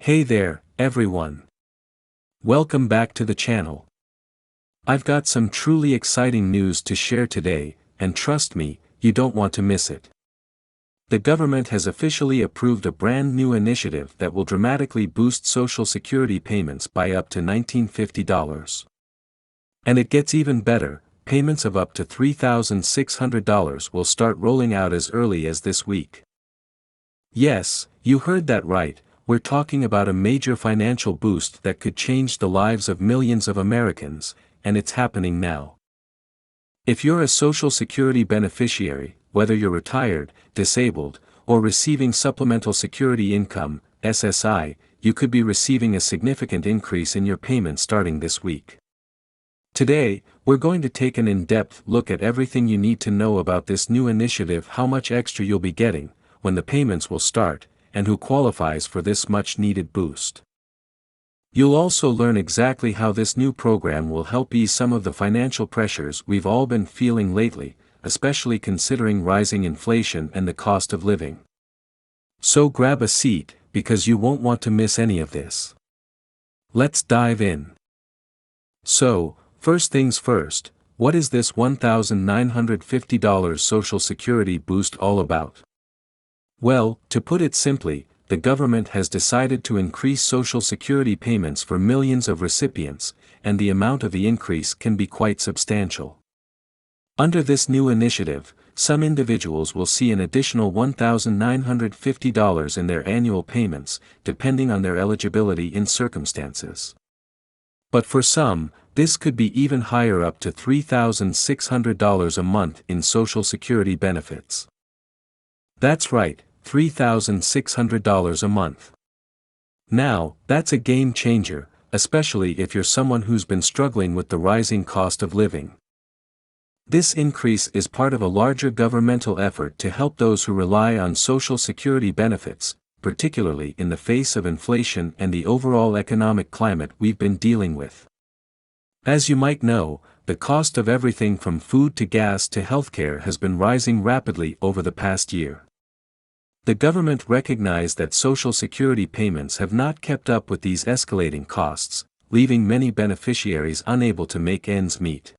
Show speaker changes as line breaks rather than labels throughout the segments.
Hey there, everyone. Welcome back to the channel. I've got some truly exciting news to share today, and trust me, you don't want to miss it. The government has officially approved a brand new initiative that will dramatically boost Social Security payments by up to $1,950. And it gets even better, payments of up to $3,600 will start rolling out as early as this week. Yes, you heard that right. We're talking about a major financial boost that could change the lives of millions of Americans, and it's happening now. If you're a Social Security beneficiary, whether you're retired, disabled, or receiving Supplemental Security Income, SSI, you could be receiving a significant increase in your payments starting this week. Today, we're going to take an in-depth look at everything you need to know about this new initiative, how much extra you'll be getting, when the payments will start, and who qualifies for this much-needed boost. You'll also learn exactly how this new program will help ease some of the financial pressures we've all been feeling lately, especially considering rising inflation and the cost of living. So grab a seat, because you won't want to miss any of this. Let's dive in. So, first things first, what is this $1,950 Social Security boost all about? Well, to put it simply, the government has decided to increase Social Security payments for millions of recipients, and the amount of the increase can be quite substantial. Under this new initiative, some individuals will see an additional $1,950 in their annual payments, depending on their eligibility in circumstances. But for some, this could be even higher, up to $3,600 a month in Social Security benefits. That's right, $3,600 a month. Now, that's a game changer, especially if you're someone who's been struggling with the rising cost of living. This increase is part of a larger governmental effort to help those who rely on Social Security benefits, particularly in the face of inflation and the overall economic climate we've been dealing with. As you might know, the cost of everything from food to gas to healthcare has been rising rapidly over the past year. The government recognized that Social Security payments have not kept up with these escalating costs, leaving many beneficiaries unable to make ends meet.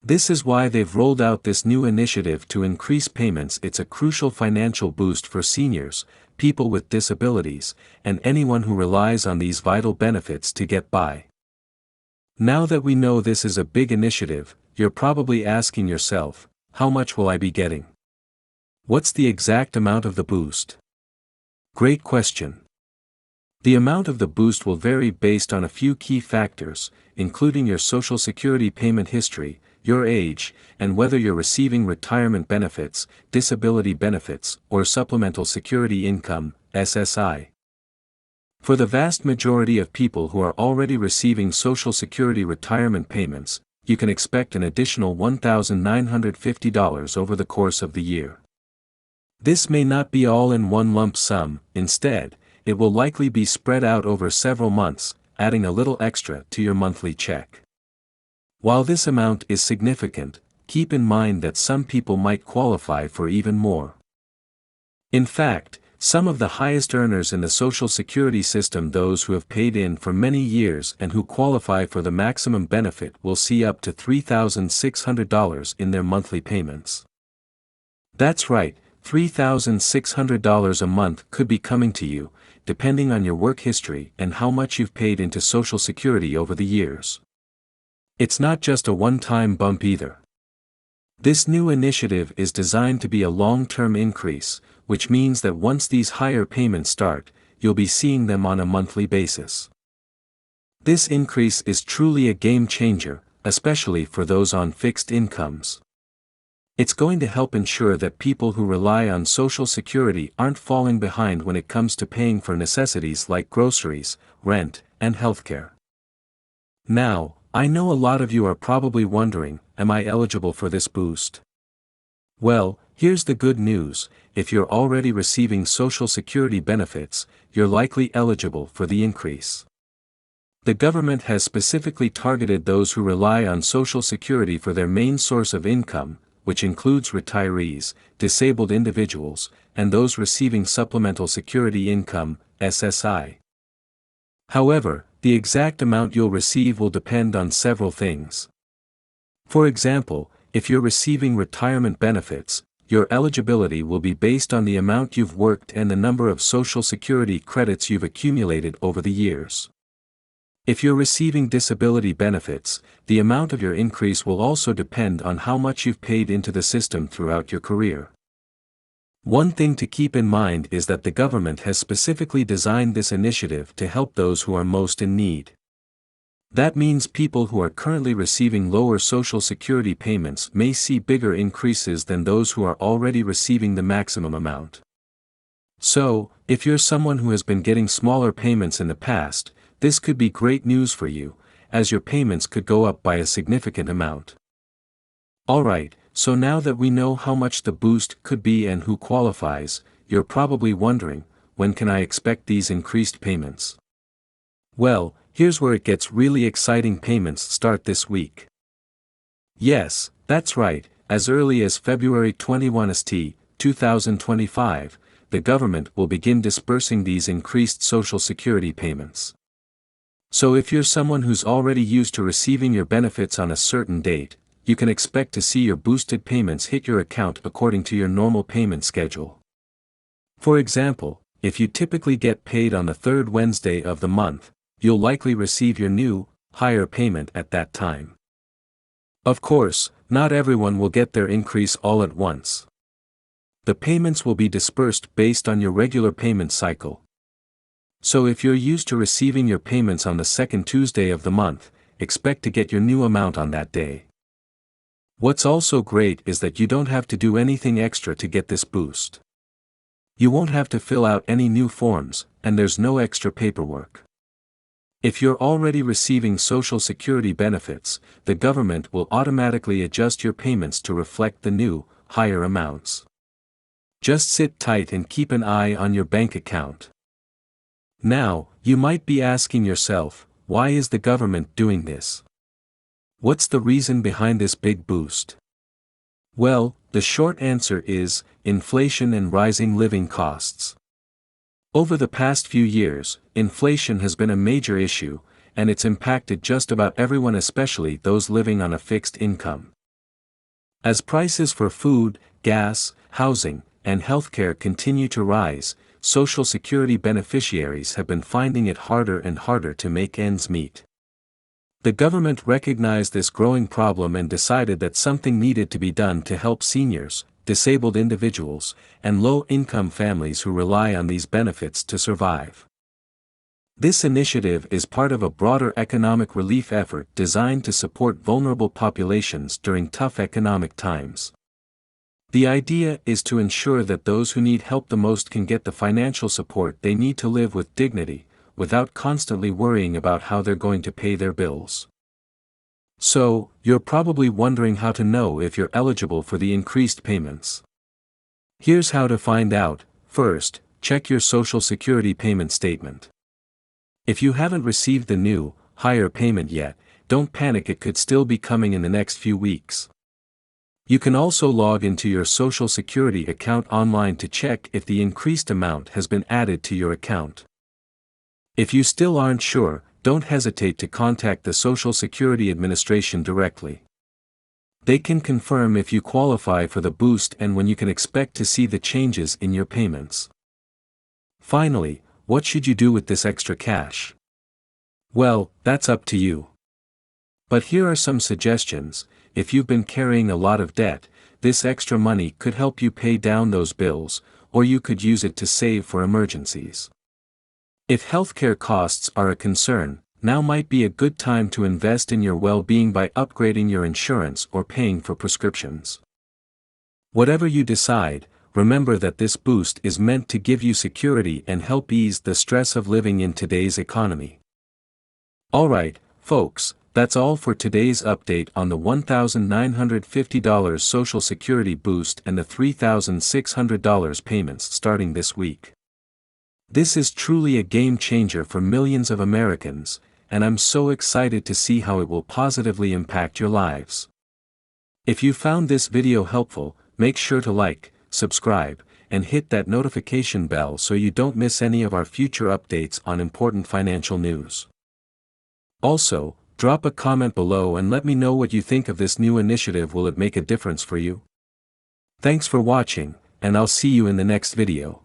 This is why they've rolled out this new initiative to increase payments. It's a crucial financial boost for seniors, people with disabilities, and anyone who relies on these vital benefits to get by. Now that we know this is a big initiative, you're probably asking yourself, how much will I be getting? What's the exact amount of the boost? Great question. The amount of the boost will vary based on a few key factors, including your Social Security payment history, your age, and whether you're receiving retirement benefits, disability benefits, or Supplemental Security Income, SSI. For the vast majority of people who are already receiving Social Security retirement payments, you can expect an additional $1,950 over the course of the year. This may not be all in one lump sum. Instead, it will likely be spread out over several months, adding a little extra to your monthly check. While this amount is significant, keep in mind that some people might qualify for even more. In fact, some of the highest earners in the Social Security system, those who have paid in for many years and who qualify for the maximum benefit, will see up to $3,600 in their monthly payments. That's right, $3,600 a month could be coming to you, depending on your work history and how much you've paid into Social Security over the years. It's not just a one-time bump either. This new initiative is designed to be a long-term increase, which means that once these higher payments start, you'll be seeing them on a monthly basis. This increase is truly a game changer, especially for those on fixed incomes. It's going to help ensure that people who rely on Social Security aren't falling behind when it comes to paying for necessities like groceries, rent, and healthcare. Now, I know a lot of you are probably wondering, am I eligible for this boost? Well, here's the good news: if you're already receiving Social Security benefits, you're likely eligible for the increase. The government has specifically targeted those who rely on Social Security for their main source of income, which includes retirees, disabled individuals, and those receiving Supplemental Security Income, SSI. However, the exact amount you'll receive will depend on several things. For example, if you're receiving retirement benefits, your eligibility will be based on the amount you've worked and the number of Social Security credits you've accumulated over the years. If you're receiving disability benefits, the amount of your increase will also depend on how much you've paid into the system throughout your career. One thing to keep in mind is that the government has specifically designed this initiative to help those who are most in need. That means people who are currently receiving lower Social Security payments may see bigger increases than those who are already receiving the maximum amount. So, if you're someone who has been getting smaller payments in the past, this could be great news for you, as your payments could go up by a significant amount. Alright, so now that we know how much the boost could be and who qualifies, you're probably wondering, when can I expect these increased payments? Well, here's where it gets really exciting. Payments start this week. Yes, that's right, as early as February 21 st, 2025, the government will begin dispersing these increased Social Security payments. So if you're someone who's already used to receiving your benefits on a certain date, you can expect to see your boosted payments hit your account according to your normal payment schedule. For example, if you typically get paid on the third Wednesday of the month, you'll likely receive your new, higher payment at that time. Of course, not everyone will get their increase all at once. The payments will be dispersed based on your regular payment cycle. So if you're used to receiving your payments on the second Tuesday of the month, expect to get your new amount on that day. What's also great is that you don't have to do anything extra to get this boost. You won't have to fill out any new forms, and there's no extra paperwork. If you're already receiving Social Security benefits, the government will automatically adjust your payments to reflect the new, higher amounts. Just sit tight and keep an eye on your bank account. Now, you might be asking yourself, why is the government doing this? What's the reason behind this big boost? Well, the short answer is inflation and rising living costs. Over the past few years, inflation has been a major issue, and it's impacted just about everyone, especially those living on a fixed income. As prices for food, gas, housing, and healthcare continue to rise, Social Security beneficiaries have been finding it harder and harder to make ends meet. The government recognized this growing problem and decided that something needed to be done to help seniors, disabled individuals, and low-income families who rely on these benefits to survive. This initiative is part of a broader economic relief effort designed to support vulnerable populations during tough economic times. The idea is to ensure that those who need help the most can get the financial support they need to live with dignity, without constantly worrying about how they're going to pay their bills. So, you're probably wondering how to know if you're eligible for the increased payments. Here's how to find out. First, check your Social Security payment statement. If you haven't received the new, higher payment yet, don't panic, it could still be coming in the next few weeks. You can also log into your Social Security account online to check if the increased amount has been added to your account. If you still aren't sure, don't hesitate to contact the Social Security Administration directly. They can confirm if you qualify for the boost and when you can expect to see the changes in your payments. Finally, what should you do with this extra cash? Well, that's up to you. But here are some suggestions. If you've been carrying a lot of debt, this extra money could help you pay down those bills, or you could use it to save for emergencies. If healthcare costs are a concern, now might be a good time to invest in your well-being by upgrading your insurance or paying for prescriptions. Whatever you decide, remember that this boost is meant to give you security and help ease the stress of living in today's economy. Alright, folks, that's all for today's update on the $1,950 Social Security boost and the $3,600 payments starting this week. This is truly a game changer for millions of Americans, and I'm so excited to see how it will positively impact your lives. If you found this video helpful, make sure to like, subscribe, and hit that notification bell so you don't miss any of our future updates on important financial news. Also, drop a comment below and let me know what you think of this new initiative. Will it make a difference for you? Thanks for watching, and I'll see you in the next video.